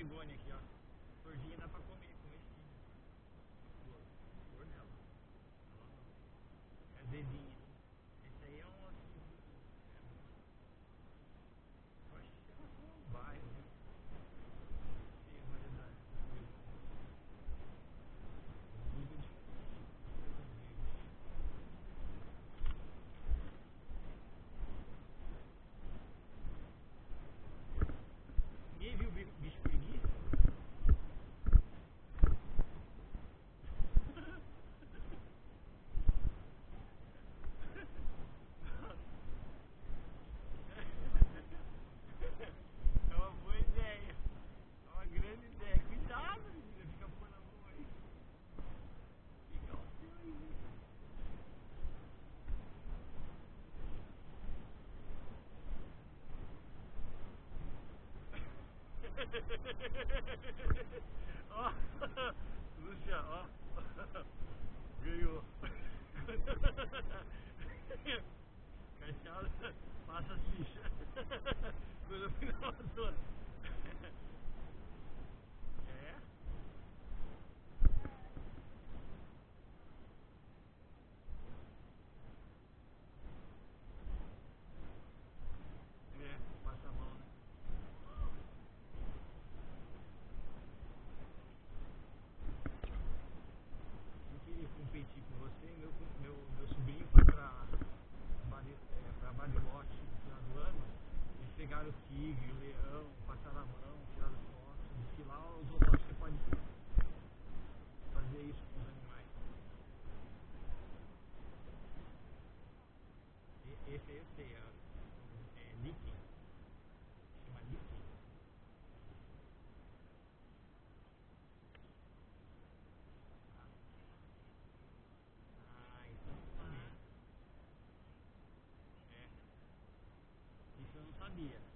begônia aqui, ó. Florzinha dá pra comer, comestível. A flor dela. É azedinha. Esse aí é um assim. Eu acho que ela foi um bairro, viu? Tem variedade. Tudo diferente. Ninguém viu o bicho preguiça? É uma boa ideia. É uma grande ideia. Cuidado, menina. Fica pondo a mão aí. Fica o seu aí. Ó, Lúcia, ó. Ganhou. Caixada, passa as fichas. Coisa final toda. É? É, passa a mão, né? Eu queria competir com você. Meu sobrinho foi pra Bariloche no final do ano. Eles pegaram o tigre, o leão, passaram a mão, tiraram foto. Diz que lá os zoológicos você pode fazer isso com os animais. Esse aí eu sei, é Licking, chama Licking. Ah, então eu também. É, isso eu não sabia.